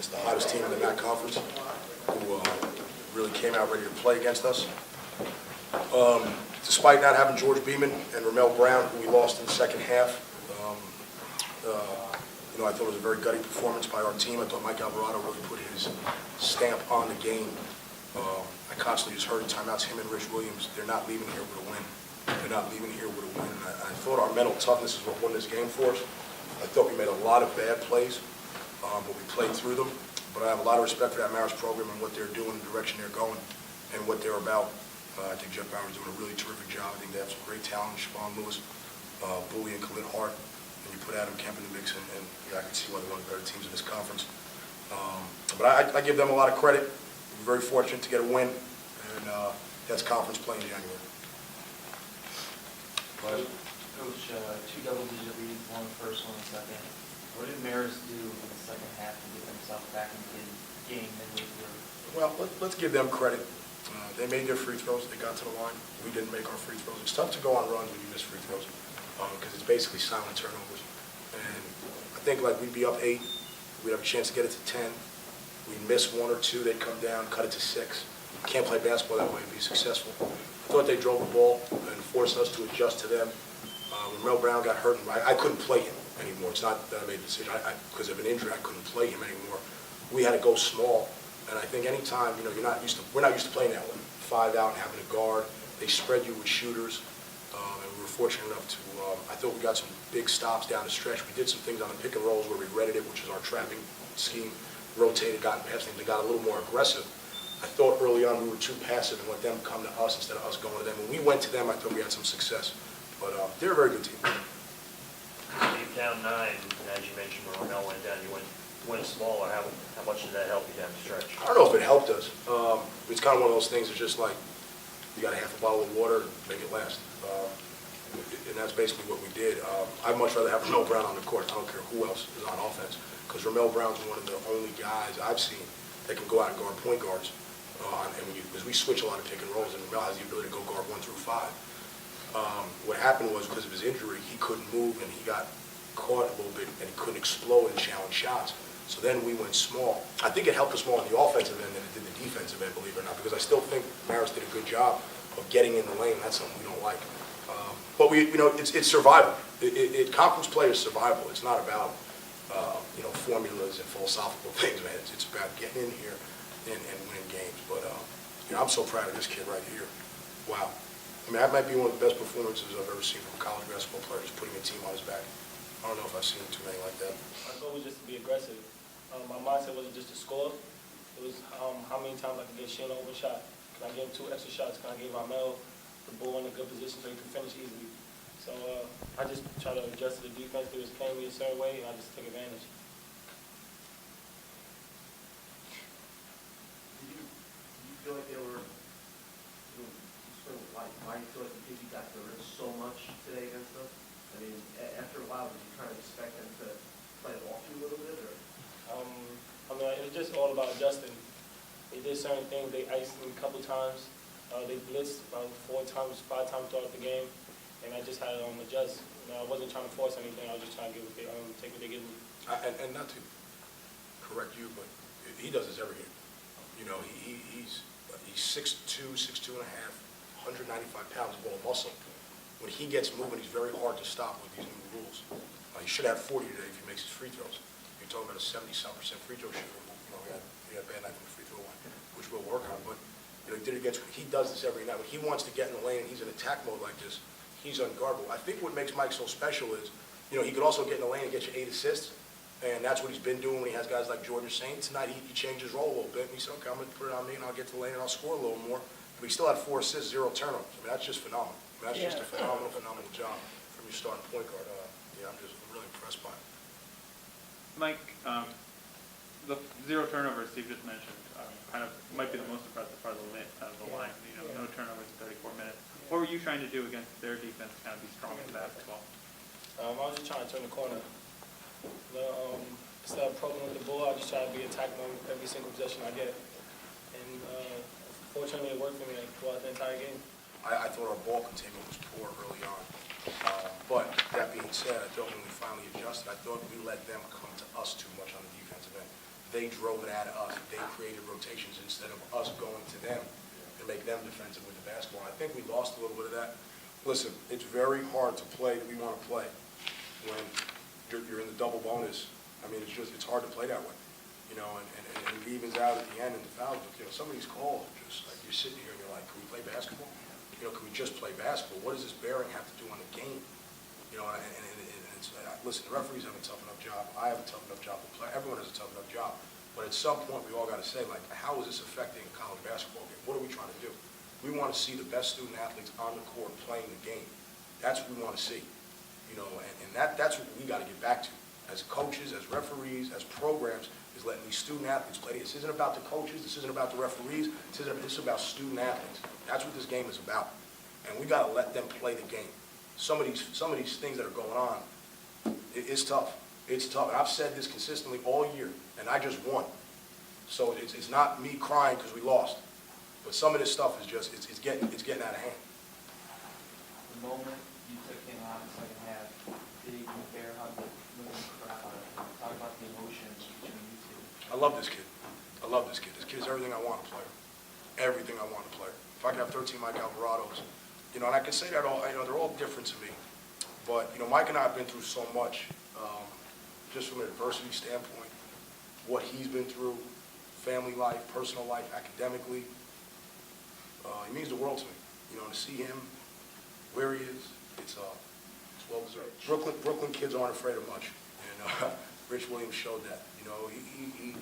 against the hottest team in the MAC conference, who really came out ready to play against us. Despite not having George Beeman and Ramel Brown, who we lost in the second half, I thought it was a very gutty performance by our team. I thought Mike Alvarado really put his stamp on the game. I constantly just heard timeouts, him and Rich Williams, they're not leaving here with a win. They're not leaving here with a win. I thought our mental toughness is what won this game for us. I thought we made a lot of bad plays, but we played through them. But I have a lot of respect for that Marist program and what they're doing, the direction they're going, and what they're about. I think Jeff Bauer's doing a really terrific job. I think they have some great talent, Siobhan Lewis, Bowie, and Khalid Hart. And you put Adam Kemp in the mix, and I can see why they're one of the better teams in this conference. But I give them a lot of credit. We're very fortunate to get a win, and that's conference play in January. Coach, two double-digit leads, one first, one second. What did Marist do in the second half to get themselves back into the game midway through? Well, let's give them credit. They made their free throws. They got to the line. We didn't make our free throws. It's tough to go on runs when you miss free throws because it's basically silent turnovers. And I think like we'd be up 8. We'd have a chance to get it to 10. We'd miss 1 or 2. They'd come down, cut it to 6. You can't play basketball that way and be successful. I thought they drove the ball and forced us to adjust to them. When Mel Brown got hurt, I couldn't play him anymore. It's not that I made a decision. Because of an injury, I couldn't play him anymore. We had to go small. And I think anytime, we're not used to playing that way. 5 out and having a guard. They spread you with shooters. And we were fortunate enough to, I thought we got some big stops down the stretch. We did some things on the pick and rolls where we read it, which is our trapping scheme. Rotated, got past things. They got a little more aggressive. I thought early on we were too passive and let them come to us instead of us going to them. When we went to them, I thought we had some success. But they're a very good team. You're down 9, and as you mentioned, when Ramel went down, you went smaller. How much did that help you down the stretch? I don't know if it helped us. It's kind of one of those things. It's just like you got a half a bottle of water and make it last. And that's basically what we did. I'd much rather have Ramel Brown on the court. I don't care who else is on offense, because Ramel Brown's one of the only guys I've seen that can go out and guard point guards. Because we switch a lot of pick and rolls, and Ramel has the ability to go guard 1 through 5. What happened was because of his injury, he couldn't move and he got caught a little bit and he couldn't explode and challenge shots. So then we went small. I think it helped us more on the offensive end than it did the defensive end, believe it or not, because I still think Marist did a good job of getting in the lane. That's something we don't like. But it's survival. Conference play is survival. It's not about formulas and philosophical things, man. It's about getting in here and winning games. But I'm so proud of this kid right here. Wow. I mean, that might be one of the best performances I've ever seen from a college basketball player, just putting a team on his back. I don't know if I've seen too many like that. My goal was just to be aggressive. My mindset wasn't just to score. It was how many times I could get Shane over a shot. Can I give him 2 extra shots? Can I give Ramel the ball in a good position so he can finish easily? So I just try to adjust to the defense. They was playing me a certain way, and I just took advantage. Did you feel like they were, why do you feel like the Piggy got the rim so much today against us? I mean, after a while, did you kind of expect them to play it off you a little bit, or? It was just all about adjusting. They did certain things. They iced me a couple times. They blitzed about 4 times, 5 times throughout the game, and I just had to adjust. I wasn't trying to force anything. I was just trying to take what they give me. And not to correct you, but he does this every game. He's 6'2", 6'2 and a half, 195 pounds of all muscle. When he gets moving, he's very hard to stop with these new rules. He should have 40 today if he makes his free throws. You're talking about a 70-some% free throw shooter. He had a bad night from the free throw line, which we'll work on. But he does this every night. When he wants to get in the lane and he's in attack mode like this, he's unguardable. I think what makes Mike so special is, he could also get in the lane and get you 8 assists. And that's what he's been doing when he has guys like Jordan Saint. Tonight he changed his role a little bit. And he said, okay, I'm going to put it on me and I'll get to the lane and I'll score a little more. But he still had 4 assists, 0 turnovers. I mean, that's just phenomenal. That's just a phenomenal job from your starting point guard. I'm really impressed by it. Mike, the 0 turnovers Steve just mentioned kind of might be the most impressive part of the line. No turnovers in 34 minutes. What were you trying to do against their defense to kind of be strong in basketball? I was just trying to turn the corner. Instead of probing with the ball, I just try to be attack mode every single possession I get. And fortunately, it worked for me throughout the entire game. I thought our ball containment was poor early on. But that being said, I thought when we finally adjusted, I thought we let them come to us too much on the defensive end. they drove it out of us. They created rotations instead of us going to them and make them defensive with the basketball. I think we lost a little bit of that. Listen, it's very hard to play that we want to play when you're in the double bonus. I mean, it's hard to play that way, you know, and it evens out at the end in the fouls. You know, some of these calls, just like you're sitting here and you're like, can we play basketball? You know, can we just play basketball? What does this bearing have to do on the game? You know, and it's, listen, the referees have a tough enough job. I have a tough enough job to play. Everyone has a tough enough job. But at some point, we all got to say, like, how is this affecting a college basketball game? What are we trying to do? We want to see the best student athletes on the court playing the game. That's what we want to see. You know, and that's what we got to get back to. As coaches, as referees, as programs, is letting these student athletes play. This isn't about the coaches. This isn't about the referees. This is about student athletes. That's what this game is about. And we got to let them play the game. Some of these things that are going on, it's tough. It's tough. And I've said this consistently all year, and I just won. So it's not me crying because we lost. But some of this stuff is just, it's getting out of hand. The moment you took him out in the second half, did he compare how the living crap out of him? Talk about the emotions between you two. I love this kid. I love this kid. This kid is everything I want to play. Everything I want to play. If I could have 13 Mike Alvarados, you know, and I can say that all, you know, they're all different to me. But, you know, Mike and I have been through so much, just from an adversity standpoint, what he's been through, family life, personal life, academically. It means the world to me. You know, to see him where he is, it's well deserved. Brooklyn kids aren't afraid of much, and Rich Williams showed that. You know,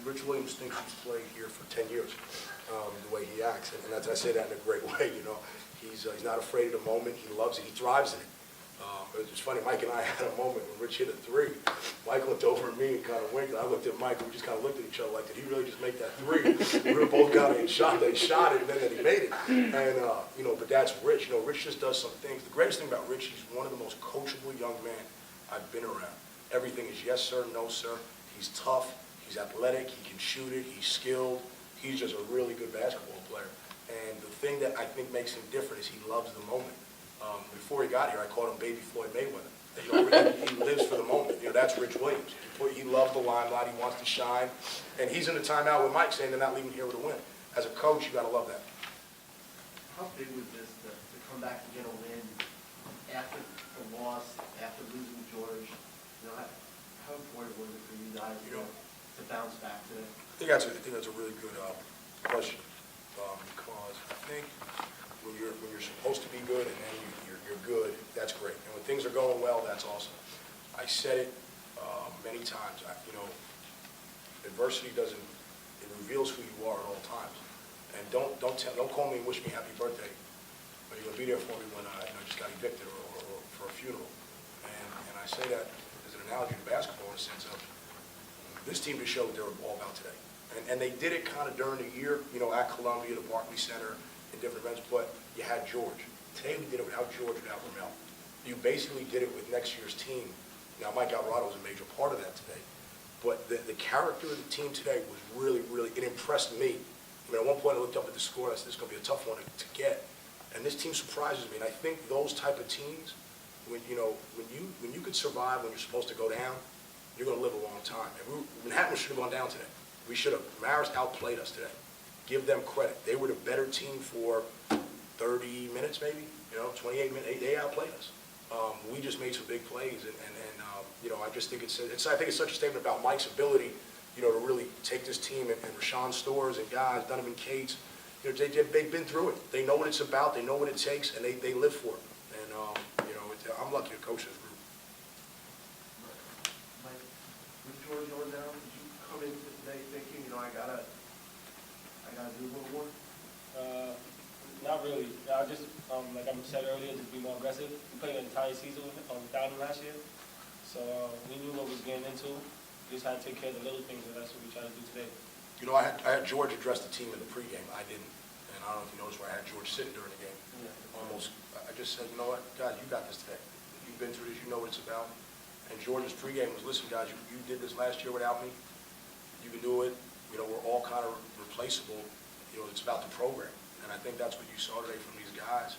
Rich Williams thinks he's played here for 10 years, the way he acts, and that's, I say that in a great way. You know, he's not afraid of the moment. He loves it. He thrives in it. It's funny, Mike and I had a moment when Rich hit a three. Mike looked over at me and kind of winked, and I looked at Mike, and we just kind of looked at each other like, did he really just make that three? We were both kind of shot it, and then he made it. And, you know, but that's Rich. You know, Rich just does some things. The greatest thing about Rich, he's one of the most coachable young men I've been around. Everything is yes, sir, no, sir. He's tough. He's athletic. He can shoot it. He's skilled. He's just a really good basketball player. And the thing that I think makes him different is he loves the moment. Before he got here, I called him Baby Floyd Mayweather. You know, he lives for the moment. You know, that's Rich Williams. He loves the limelight. He wants to shine. And he's in the timeout with Mike saying they're not leaving here with a win. As a coach, you got to love that. How big was this to come back and get a win after the loss, after losing George? You know, how important was it for you guys to bounce back today? I think that's a really good question because I think when you're supposed to be good and then you're good, that's great. And when things are going well, that's awesome. I said it many times. You know, adversity it reveals who you are at all times. And don't call me and wish me happy birthday, but you're gonna be there for me when I just got evicted or for a funeral. And I say that as an analogy to basketball in the sense of this team just showed what they were all about today. And they did it kind of during the year, you know, at Columbia, the Barclays Center, in different events, but you had George. Today we did it without George, without Ramel. You basically did it with next year's team. Now, Mike Alvarado was a major part of that today. But the character of the team today was really, it impressed me. I mean, at one point I looked up at the score and I said, this is going to be a tough one to get. And this team surprises me. And I think those type of teams, when you could survive when you're supposed to go down, you're going to live a long time. And Manhattan should have gone down today. We should have. Marist outplayed us today. Give them credit. They were the better team for 30 minutes maybe, 28 minutes. They outplayed us. We just made some big plays, and I just think I think it's such a statement about Mike's ability, to really take this team and Rashawn Stores and guys, Donovan Cates, they've been through it. They know what it's about. They know what it takes, and they live for it. And I'm lucky to coach this group. Mike, with George going down, did you come into today thinking, I gotta do a little more? Not really. I just, like I said earlier, just be more aggressive. We played an entire season without him last year, so we knew what we was getting into. We just had to take care of the little things, and that's what we try to do today. I had George address the team in the pregame. I didn't, and I don't know if you noticed where I had George sitting during the game. Yeah. Almost, I just said, you know what, guys, you got this today. You've been through this. You know what it's about. And George's pregame was, listen, guys, you did this last year without me. You can do it. We're all kind of replaceable. It's about the program. And I think that's what you saw today from these guys.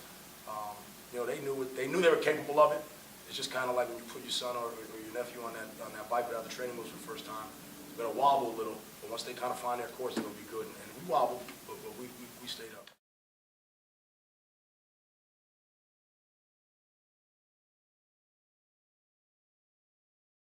They knew they were capable of it. It's just kind of like when you put your son or your nephew on that bike without the training wheels for the first time. we're gonna wobble a little, but once they kind of find their course, they're gonna be good. And we wobbled, but we stayed up.